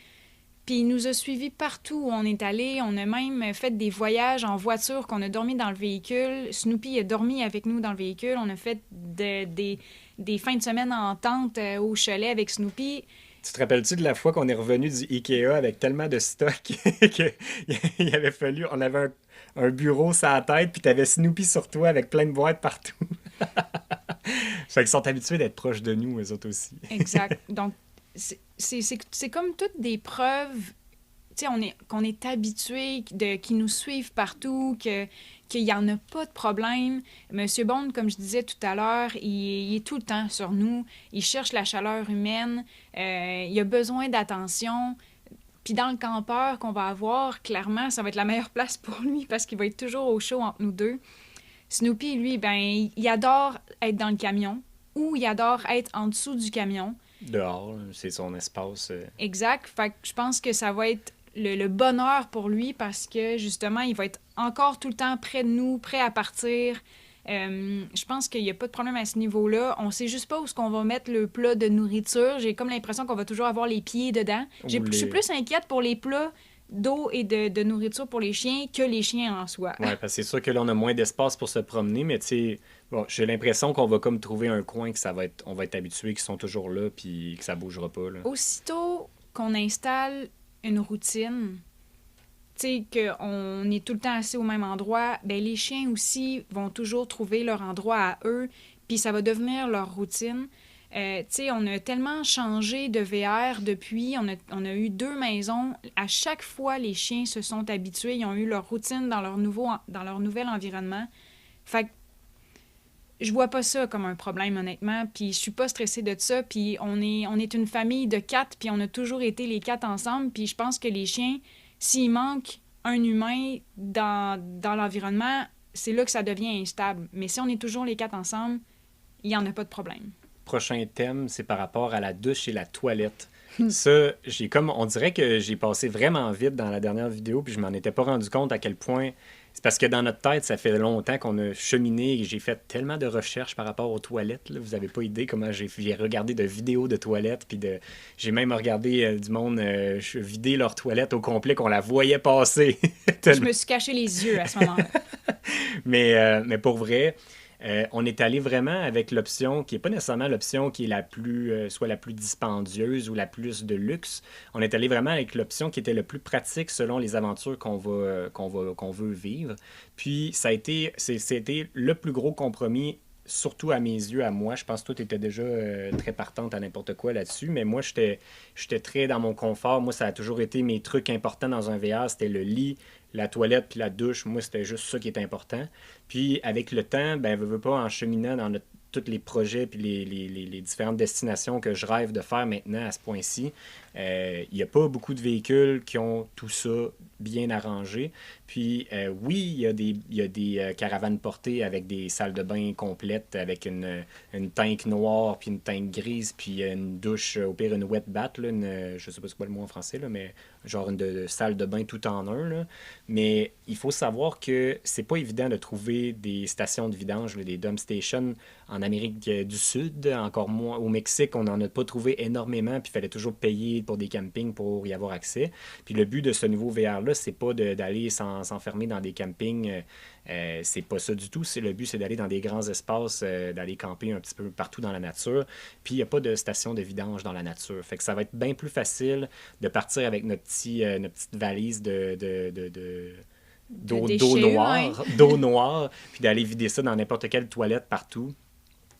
[SPEAKER 2] Puis il nous a suivis partout où on est allé. On a même fait des voyages en voiture qu'on a dormi dans le véhicule. Snoopy a dormi avec nous dans le véhicule. On a fait des fins de semaine en tente au chalet avec Snoopy.
[SPEAKER 1] Tu te rappelles-tu de la fois qu'on est revenu du Ikea avec tellement de stock qu'il avait fallu, on avait un bureau sur la tête, puis t'avais Snoopy sur toi avec plein de boîtes partout. Fait qu'ils sont habitués d'être proches de nous, eux autres aussi.
[SPEAKER 2] Exact. Donc, c'est comme toutes des preuves, tu sais, qu'on est habitué, qu'ils nous suivent partout, qu'il n'y en a pas de problème. Monsieur Bond, comme je disais tout à l'heure, il est tout le temps sur nous. Il cherche la chaleur humaine. Il a besoin d'attention. Puis dans le campeur qu'on va avoir, clairement, ça va être la meilleure place pour lui parce qu'il va être toujours au chaud entre nous deux. Snoopy, lui, ben, il adore être dans le camion ou il adore être en dessous du camion.
[SPEAKER 1] Dehors, là, c'est son espace.
[SPEAKER 2] Exact. Fait que je pense que ça va être le bonheur pour lui parce que, justement, il va être encore tout le temps près de nous, prêt à partir. Je pense qu'il n'y a pas de problème à ce niveau-là. On sait juste pas où est-ce qu'on va mettre le plat de nourriture. J'ai comme l'impression qu'on va toujours avoir les pieds dedans. Je suis plus inquiète pour les plats d'eau et de nourriture pour les chiens que les chiens en soi.
[SPEAKER 1] Ouais, parce que c'est sûr que là, on a moins d'espace pour se promener, mais tu sais, bon, j'ai l'impression qu'on va comme trouver un coin que on va être habitué, qu'ils sont toujours là, puis que ça bougera pas, là.
[SPEAKER 2] Aussitôt qu'on installe une routine, tu sais, qu'on est tout le temps assis au même endroit, ben les chiens aussi vont toujours trouver leur endroit à eux, puis ça va devenir leur routine. Tu sais, on a tellement changé de VR depuis. On a eu 2 maisons. À chaque fois, les chiens se sont habitués. Ils ont eu leur routine dans leur nouvel environnement. Fait que je vois pas ça comme un problème, honnêtement. Puis je suis pas stressée de ça. Puis on est une famille de 4, puis on a toujours été les 4 ensemble. Puis je pense que les chiens, s'il manque un humain dans l'environnement, c'est là que ça devient instable. Mais si on est toujours les 4 ensemble, il y en a pas de problème.
[SPEAKER 1] Prochain thème, c'est par rapport à la douche et la toilette. Ça, on dirait que j'ai passé vraiment vite dans la dernière vidéo, puis je m'en étais pas rendu compte à quel point. C'est parce que dans notre tête, ça fait longtemps qu'on a cheminé et j'ai fait tellement de recherches par rapport aux toilettes. Là. Vous avez pas idée comment j'ai regardé de vidéos de toilettes, puis j'ai même regardé du monde vider leur toilette au complet, qu'on la voyait passer.
[SPEAKER 2] Je me suis caché les yeux à ce moment-là.
[SPEAKER 1] mais pour vrai, on est allé vraiment avec l'option qui n'est pas nécessairement l'option qui est la plus, soit la plus dispendieuse ou la plus de luxe. On est allé vraiment avec l'option qui était le plus pratique selon les aventures qu'on veut vivre. Puis c'était le plus gros compromis, surtout à mes yeux, à moi. Je pense que toi, tu étais déjà très partante à n'importe quoi là-dessus, mais moi, j'étais très dans mon confort. Moi, ça a toujours été mes trucs importants dans un VR, c'était le lit, la toilette puis la douche. Moi, c'était juste ça qui était important. Puis avec le temps, ben, veux pas, en cheminant dans tous les projets puis les différentes destinations que je rêve de faire maintenant à ce point-ci, il n'y a pas beaucoup de véhicules qui ont tout ça bien arrangé. Puis oui, il y a des caravanes portées avec des salles de bain complètes, avec une tank noire, puis une tank grise, puis une douche, au pire une wet bath, là, je sais pas c'est quoi le mot en français, là, mais genre une salle de bain tout en un. Là. Mais il faut savoir que c'est pas évident de trouver des stations de vidange, là, des dump stations en Amérique du Sud, encore moins au Mexique, on n'en a pas trouvé énormément, puis il fallait toujours payer pour des campings pour y avoir accès. Puis le but de ce nouveau VR-là, c'est pas d'aller s'enfermer dans des campings, c'est pas ça du tout. Le but, c'est d'aller dans des grands espaces, d'aller camper un petit peu partout dans la nature. Puis il n'y a pas de station de vidange dans la nature. Fait que ça va être bien plus facile de partir avec notre petite valise d'eau noire, ouais. D'eau noire, puis d'aller vider ça dans n'importe quelle toilette partout.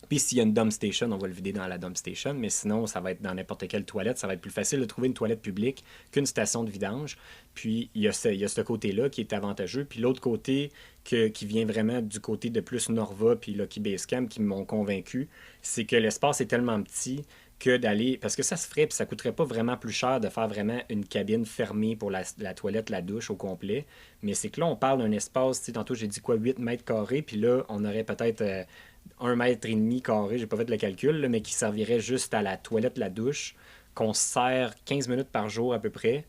[SPEAKER 1] Puis s'il y a une dump station, on va le vider dans la dump station, mais sinon, ça va être dans n'importe quelle toilette. Ça va être plus facile de trouver une toilette publique qu'une station de vidange. Puis il y a ce côté-là qui est avantageux. Puis l'autre côté, qui vient vraiment du côté de plus Norva puis Lucky Base Camp, qui m'ont convaincu, c'est que l'espace est tellement petit que d'aller... Parce que ça se ferait, puis ça coûterait pas vraiment plus cher de faire vraiment une cabine fermée pour la toilette, la douche au complet. Mais c'est que là, on parle d'un espace, tu sais, tantôt j'ai dit quoi, 8 mètres carrés, puis là, on aurait peut-être 1 mètre et demi carré, j'ai pas fait le calcul, là, mais qui servirait juste à la toilette, la douche, qu'on sert 15 minutes par jour à peu près.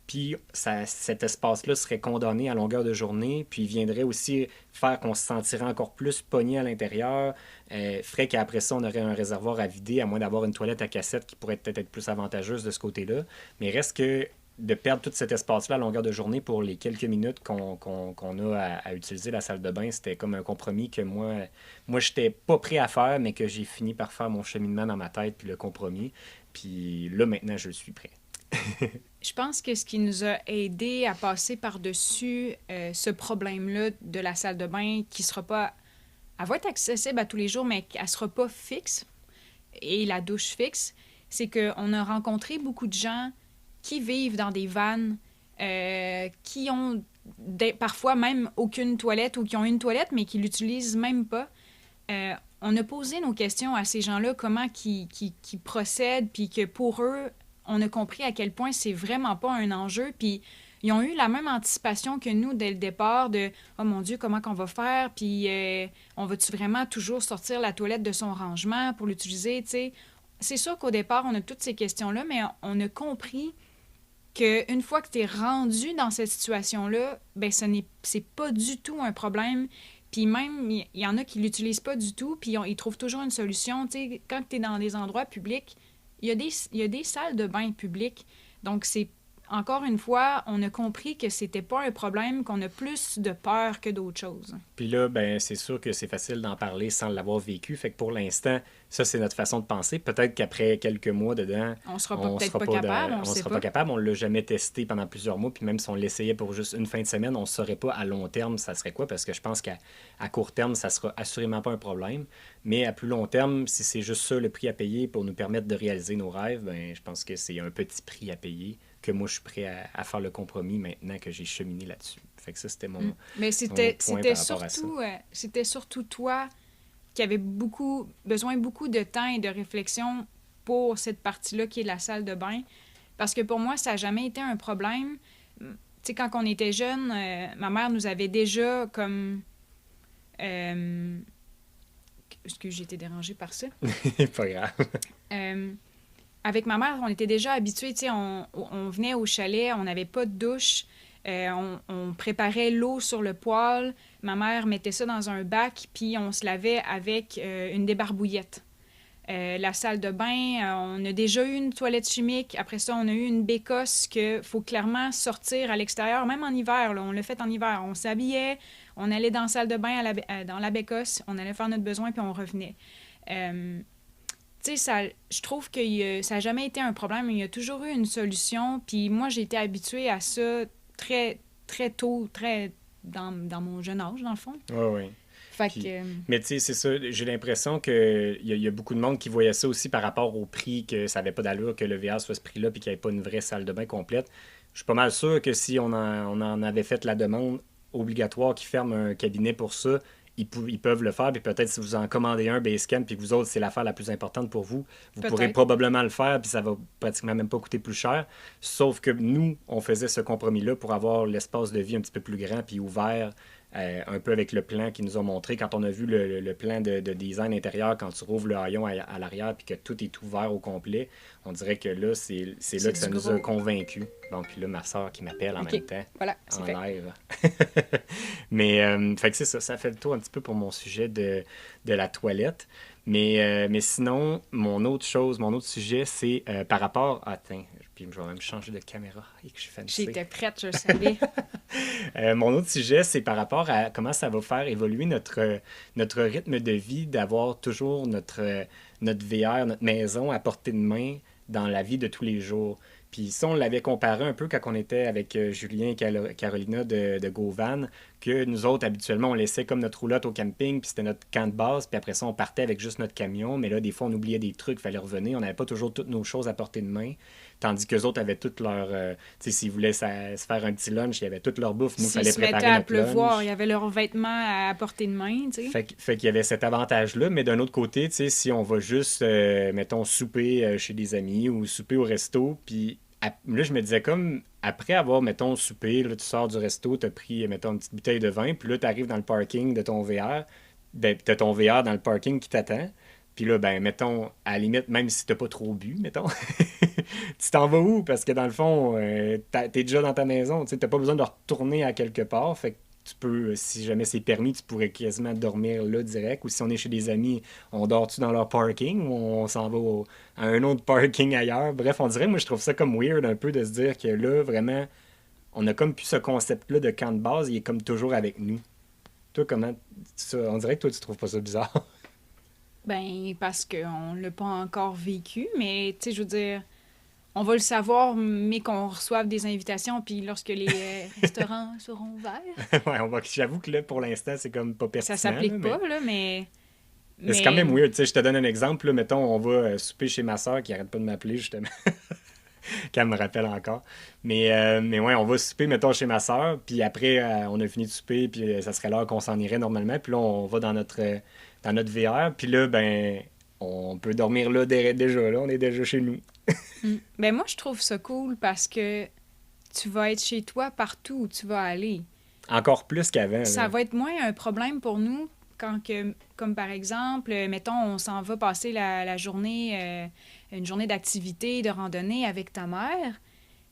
[SPEAKER 1] Puis cet espace-là serait condamné à longueur de journée, puis il viendrait aussi faire qu'on se sentirait encore plus pogné à l'intérieur, ferait qu'après ça, on aurait un réservoir à vider, à moins d'avoir une toilette à cassette qui pourrait peut-être être plus avantageuse de ce côté-là. Mais reste que de perdre tout cet espace-là à longueur de journée pour les quelques minutes qu'on a à utiliser la salle de bain, c'était comme un compromis que moi j'étais pas prêt à faire, mais que j'ai fini par faire mon cheminement dans ma tête, puis le compromis. Puis là, maintenant, je suis prêt.
[SPEAKER 2] Je pense que ce qui nous a aidé à passer par-dessus ce problème-là de la salle de bain, qui sera pas... Elle va être accessible à tous les jours, mais qu'elle ne sera pas fixe, et la douche fixe, c'est qu'on a rencontré beaucoup de gens qui vivent dans des vannes, qui ont parfois même aucune toilette, ou qui ont une toilette, mais qui ne l'utilisent même pas. On a posé nos questions à ces gens-là, comment qui procèdent, puis que pour eux, on a compris à quel point c'est vraiment pas un enjeu. Puis ils ont eu la même anticipation que nous dès le départ de « Oh mon Dieu, comment qu'on va faire? Puis on va-tu vraiment toujours sortir la toilette de son rangement pour l'utiliser? » T'sais, c'est sûr qu'au départ, on a toutes ces questions-là, mais on a compris qu'une fois que tu es rendu dans cette situation-là, ben c'est pas du tout un problème. Puis même, il y en a qui l'utilisent pas du tout, puis ils trouvent toujours une solution. T'sais, quand tu es dans des endroits publics, il y a des salles de bain publiques. Donc, c'est encore une fois, on a compris que c'était pas un problème, qu'on a plus de peur que d'autres choses.
[SPEAKER 1] Puis là, ben, c'est sûr que c'est facile d'en parler sans l'avoir vécu. Fait que pour l'instant, ça, c'est notre façon de penser. Peut-être qu'après quelques mois dedans,
[SPEAKER 2] On sera peut-être pas capable, on sait
[SPEAKER 1] sera
[SPEAKER 2] pas.
[SPEAKER 1] pas capable. On l'a jamais testé pendant plusieurs mois. Puis même si on l'essayait pour juste une fin de semaine, on ne saurait pas à long terme ça serait quoi. Parce que je pense qu'à court terme, ça sera assurément pas un problème. Mais à plus long terme, si c'est juste ça le prix à payer pour nous permettre de réaliser nos rêves, ben, je pense que c'est un petit prix à payer que moi, je suis prêt à faire le compromis maintenant que j'ai cheminé là-dessus. Fait que ça, c'était
[SPEAKER 2] Mais
[SPEAKER 1] mon point par rapport à ça.
[SPEAKER 2] c'était surtout toi qui avais besoin beaucoup de temps et de réflexion pour cette partie-là qui est la salle de bain. Parce que pour moi, ça n'a jamais été un problème. Tu sais, quand on était jeunes, ma mère nous avait déjà comme... Est-ce que j'ai été dérangée par ça?
[SPEAKER 1] Pas grave.
[SPEAKER 2] Avec ma mère, on était déjà habitués, tu sais, on venait au chalet, on n'avait pas de douche, on préparait l'eau sur le poêle, ma mère mettait ça dans un bac, puis on se lavait avec une débarbouillette. La salle de bain, on a déjà eu une toilette chimique, après ça, on a eu une bécosse qu'il faut clairement sortir à l'extérieur, même en hiver, là, on l'a fait en hiver. On s'habillait, on allait dans la salle de bain dans la bécosse, on allait faire notre besoin, puis on revenait. Tu sais, je trouve que ça n'a jamais été un problème. Il y a toujours eu une solution. Puis moi, j'ai été habituée à ça très, très tôt, dans mon jeune âge, dans le fond.
[SPEAKER 1] Oui, oui.
[SPEAKER 2] Fait
[SPEAKER 1] Puis,
[SPEAKER 2] que...
[SPEAKER 1] mais tu sais, c'est ça, j'ai l'impression qu'il y a beaucoup de monde qui voyait ça aussi par rapport au prix, que ça n'avait pas d'allure que le VR soit ce prix-là, puis qu'il n'y avait pas une vraie salle de bain complète. Je suis pas mal sûr que si on en avait fait la demande obligatoire qui ferme un cabinet pour ça, ils peuvent le faire, puis peut-être si vous en commandez un Basecamp, puis que vous autres, c'est l'affaire la plus importante pour vous, vous pourrez probablement le faire, puis ça va pratiquement même pas coûter plus cher. Sauf que nous, on faisait ce compromis-là pour avoir l'espace de vie un petit peu plus grand, puis ouvert, un peu avec le plan qu'ils nous ont montré. Quand on a vu le plan de design intérieur, quand tu rouvres le haillon à l'arrière, puis que tout est ouvert au complet, on dirait que là, c'est là que ça nous a convaincus. Bon, puis là, ma soeur qui m'appelle en même temps,
[SPEAKER 2] voilà, c'est
[SPEAKER 1] en
[SPEAKER 2] fait.
[SPEAKER 1] live. Mais, fait que c'est ça, ça fait le tour un petit peu pour mon sujet de la toilette. Mais sinon, mon autre sujet, c'est par rapport... Attends, puis je vais même changer de caméra. Et que je suis fancy.
[SPEAKER 2] J'étais prête, je le savais.
[SPEAKER 1] Mon autre sujet, c'est par rapport à comment ça va faire évoluer notre rythme de vie, d'avoir toujours notre VR, notre maison à portée de main dans la vie de tous les jours. Puis ça, on l'avait comparé un peu quand on était avec Julien et Carolina de GoVan, que nous autres, habituellement, on laissait comme notre roulotte au camping, puis c'était notre camp de base, puis après ça, on partait avec juste notre camion, mais là, des fois, on oubliait des trucs, il fallait revenir, on n'avait pas toujours toutes nos choses à portée de main, tandis qu'eux autres avaient toutes leurs... tu sais, s'ils voulaient se faire un petit lunch, il y avait toute leur bouffe, nous, il fallait préparer notre lunch.
[SPEAKER 2] S'ils se mettaient à pleuvoir, il y avait leurs vêtements à portée de main, tu sais.
[SPEAKER 1] Fait qu'il y avait cet avantage-là, mais d'un autre côté, tu sais, si on va juste, mettons, souper chez des amis ou souper au resto, puis là, je me disais comme, après avoir, mettons, soupé, là, tu sors du resto, tu as pris, mettons, une petite bouteille de vin, puis là, tu arrives dans le parking de ton VR, ben, tu as ton VR dans le parking qui t'attend, puis là, ben, mettons, à la limite, même si t'as pas trop bu, mettons, tu t'en vas où? Parce que dans le fond, t'es déjà dans ta maison, tu sais, t'as pas besoin de retourner à quelque part, fait que tu peux, si jamais c'est permis, tu pourrais quasiment dormir là direct. Ou si on est chez des amis, on dort-tu dans leur parking ou on s'en va à un autre parking ailleurs? Bref, on dirait, moi, je trouve ça comme weird un peu de se dire que là, vraiment, on a comme plus ce concept-là de camp de base, il est comme toujours avec nous. Toi, comment... on dirait que toi, tu trouves pas ça bizarre?
[SPEAKER 2] Ben, parce qu'on l'a pas encore vécu, mais, tu sais, je veux dire... On va le savoir, mais qu'on reçoive des invitations, puis lorsque les restaurants seront ouverts.
[SPEAKER 1] Ouais, j'avoue que là, pour l'instant, c'est comme pas pertinent.
[SPEAKER 2] Ça s'applique pas, là, mais...
[SPEAKER 1] C'est quand même weird. Tu sais, je te donne un exemple. Là, mettons, on va souper chez ma soeur qui arrête pas de m'appeler, justement. Qu'elle me rappelle encore. Mais ouais, on va souper, mettons, chez ma soeur, puis après, on a fini de souper, puis ça serait l'heure qu'on s'en irait normalement. Puis là, on va dans notre VR, puis là, ben, on peut dormir là déjà. Là, on est déjà chez nous.
[SPEAKER 2] Ben moi, je trouve ça cool parce que tu vas être chez toi partout où tu vas aller.
[SPEAKER 1] Encore plus qu'avant.
[SPEAKER 2] Ça va être moins un problème pour nous quand que, comme par exemple, mettons, on s'en va passer la journée, une journée d'activité, de randonnée avec ta mère.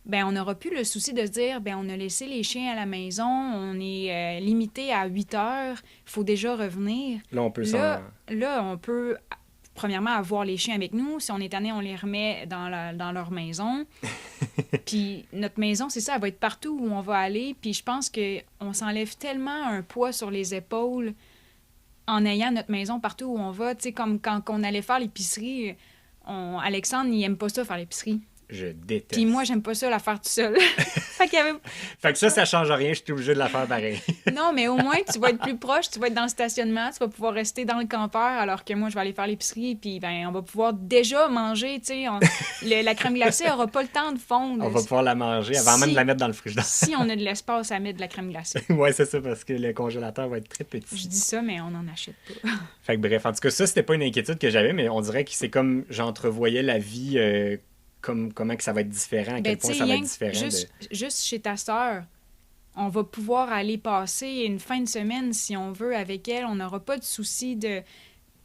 [SPEAKER 2] Ben, on n'aura plus le souci de se dire, ben, on a laissé les chiens à la maison, on est limité à 8 heures, il faut déjà revenir.
[SPEAKER 1] Là, on peut
[SPEAKER 2] Là, on peut... Premièrement, avoir les chiens avec nous. Si on est tanné, on les remet dans leur maison. Puis notre maison, c'est ça, elle va être partout où on va aller. Puis je pense qu'on s'enlève tellement un poids sur les épaules en ayant notre maison partout où on va. Tu sais, comme quand on allait faire l'épicerie, Alexandre, il aime pas ça, faire l'épicerie.
[SPEAKER 1] Je déteste.
[SPEAKER 2] Puis moi, j'aime pas ça, la faire tout seul. Fait qu'il y avait...
[SPEAKER 1] Fait que ça change rien, je suis obligé de la faire pareil.
[SPEAKER 2] Non, mais au moins, tu vas être plus proche, tu vas être dans le stationnement, tu vas pouvoir rester dans le campeur, alors que moi, je vais aller faire l'épicerie, puis ben, on va pouvoir déjà manger, tu sais. La crème glacée aura pas le temps de fondre.
[SPEAKER 1] On va pouvoir la manger avant même de la mettre dans le frigidaire.
[SPEAKER 2] Si on a de l'espace à mettre de la crème glacée.
[SPEAKER 1] Ouais, c'est ça, parce que le congélateur va être très petit.
[SPEAKER 2] Je dis ça, mais on n'en achète pas.
[SPEAKER 1] Fait que bref, en tout cas, ça, c'était pas une inquiétude que j'avais, mais on dirait que c'est comme j'entrevoyais la vie, comment que ça va être différent, à quel point ça va être différent.
[SPEAKER 2] Juste chez ta sœur, on va pouvoir aller passer une fin de semaine, si on veut, avec elle. On n'aura pas de souci de,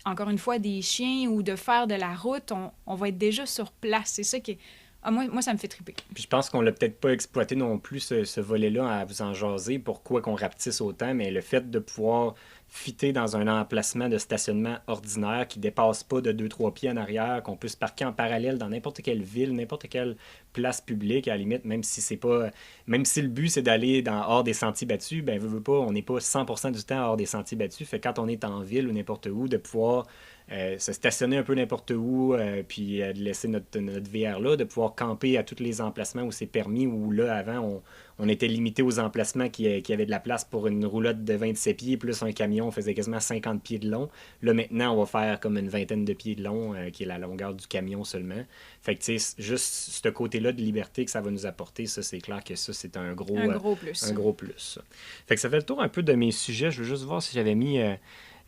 [SPEAKER 2] encore une fois, des chiens ou de faire de la route. On va être déjà sur place. C'est ça qui est... Ah, moi, ça me fait triper.
[SPEAKER 1] Puis je pense qu'on l'a peut-être pas exploité non plus, ce volet-là, à vous en jaser, pourquoi qu'on rapetisse autant, mais le fait de pouvoir fitter dans un emplacement de stationnement ordinaire qui dépasse pas de 2-3 pieds en arrière, qu'on peut se parquer en parallèle dans n'importe quelle ville, n'importe quelle place publique, à la limite, même si c'est pas, même si le but c'est d'aller hors des sentiers battus, ben veut pas, on n'est pas 100% du temps hors des sentiers battus, fait que quand on est en ville ou n'importe où, de pouvoir se stationner un peu n'importe où, puis de laisser notre VR là, de pouvoir camper à tous les emplacements où c'est permis, où là, avant, on était limité aux emplacements qui avaient de la place pour une roulotte de 27 pieds, plus un camion faisait quasiment 50 pieds de long. Là, maintenant, on va faire comme une vingtaine de pieds de long, qui est la longueur du camion seulement. Fait que, tu sais, juste ce côté-là de liberté que ça va nous apporter, ça, c'est clair que ça, c'est un gros
[SPEAKER 2] plus.
[SPEAKER 1] Un gros plus. Fait que ça fait le tour un peu de mes sujets. Je veux juste voir si j'avais mis...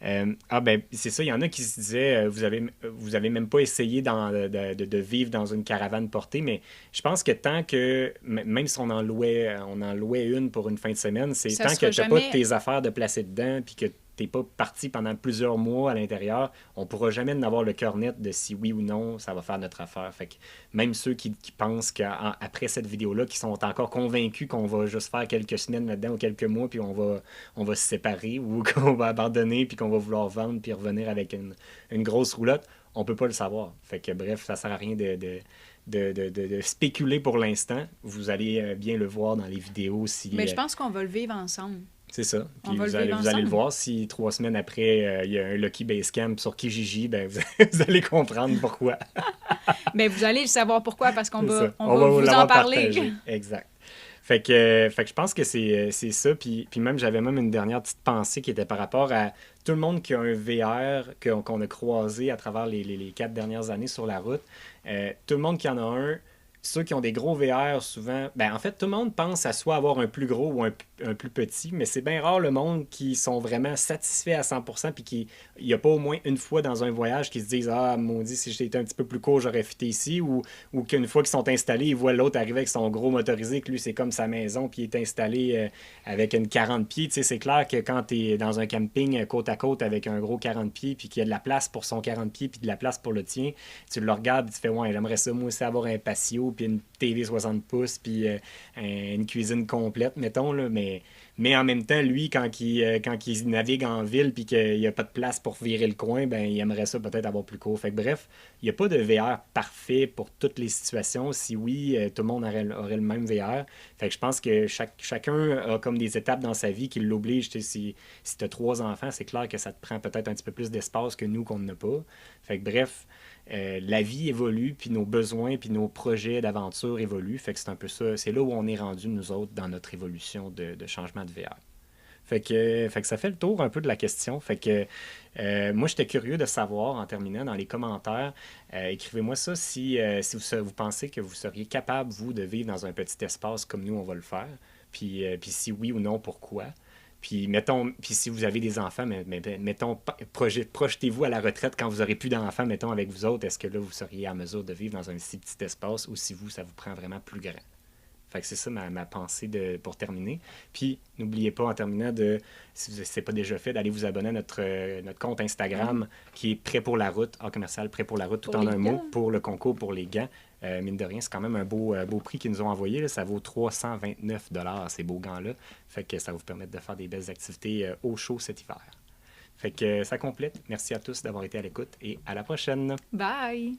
[SPEAKER 1] ben c'est ça, il y en a qui se disaient vous avez même pas essayé de vivre dans une caravane portée, mais je pense que tant que même si on en louait une pour une fin de semaine, c'est
[SPEAKER 2] ça
[SPEAKER 1] tant que tu n'as
[SPEAKER 2] jamais...
[SPEAKER 1] pas tes affaires de placer dedans puis que t'es pas parti pendant plusieurs mois à l'intérieur, on pourra jamais en avoir le cœur net de si oui ou non ça va faire notre affaire. Fait que même ceux qui pensent qu'après cette vidéo-là, qui sont encore convaincus qu'on va juste faire quelques semaines là-dedans ou quelques mois, puis on va se séparer ou qu'on va abandonner, puis qu'on va vouloir vendre, puis revenir avec une grosse roulotte, on peut pas le savoir. Fait que bref, ça sert à rien de spéculer pour l'instant. Vous allez bien le voir dans les vidéos.
[SPEAKER 2] Mais je pense qu'on va le vivre ensemble.
[SPEAKER 1] C'est ça. Puis vous allez le voir. Si 3 semaines après, il y a un Lucky Basecamp sur Kijiji, ben vous allez comprendre pourquoi.
[SPEAKER 2] Ben vous allez le savoir pourquoi, parce qu'on va
[SPEAKER 1] vous
[SPEAKER 2] en parler.
[SPEAKER 1] Partagé. Exact. Fait que je pense que c'est ça. Puis même, j'avais même une dernière petite pensée qui était par rapport à tout le monde qui a un VR qu'on a croisé à travers les 4 dernières années sur la route. Tout le monde qui en a un, ceux qui ont des gros VR, souvent, ben en fait, tout le monde pense à soit avoir un plus gros ou un plus petit, mais c'est bien rare le monde qui sont vraiment satisfaits à 100%, puis il n'y a pas au moins une fois dans un voyage qui se disent « Ah, maudit, si j'étais un petit peu plus court, j'aurais fité ici », ou qu'une fois qu'ils sont installés, ils voient l'autre arriver avec son gros motorisé, que lui, c'est comme sa maison, puis il est installé avec une 40 pieds. Tu sais, c'est clair que quand tu es dans un camping côte à côte avec un gros 40 pieds, puis qu'il y a de la place pour son 40 pieds, puis de la place pour le tien, tu le regardes, tu fais « Ouais, j'aimerais ça, moi aussi, avoir un patio, puis une TV 60 pouces, puis une cuisine complète, mettons, là, mais en même temps, lui, quand il navigue en ville puis qu'il n'y a pas de place pour virer le coin, ben il aimerait ça peut-être avoir plus court. Fait que bref, il n'y a pas de VR parfait pour toutes les situations. Si oui, tout le monde aurait le même VR. Fait que je pense que chacun a comme des étapes dans sa vie qui l'obligent. Si tu as 3 enfants, c'est clair que ça te prend peut-être un petit peu plus d'espace que nous qu'on n'a pas. Fait que bref, la vie évolue, puis nos besoins, puis nos projets d'aventure évoluent. Fait que c'est un peu ça. C'est là où on est rendu, nous autres, dans notre évolution de changement de VR. Fait que ça fait le tour un peu de la question. Fait que moi, j'étais curieux de savoir, en terminant, dans les commentaires, écrivez-moi ça si vous pensez que vous seriez capable, vous, de vivre dans un petit espace comme nous, on va le faire. Puis si oui ou non, pourquoi. Puis si vous avez des enfants, mettons, projetez-vous à la retraite quand vous aurez plus d'enfants, mettons, avec vous autres. Est-ce que là, vous seriez en mesure de vivre dans un si petit espace ou si ça vous prend vraiment plus grand? Fait que c'est ça ma pensée pour terminer. Puis, n'oubliez pas, en terminant, si ce n'est pas déjà fait, d'aller vous abonner à notre compte Instagram qui est Prêt pour la route, commercial Prêt pour la route, tout en un mot, pour le concours pour les gants. Mine de rien, c'est quand même un beau prix qu'ils nous ont envoyé. Là. Ça vaut 329 $, ces beaux gants-là. Fait que ça va vous permettre de faire des belles activités au chaud cet hiver. Fait que ça complète. Merci à tous d'avoir été à l'écoute et à la prochaine.
[SPEAKER 2] Bye!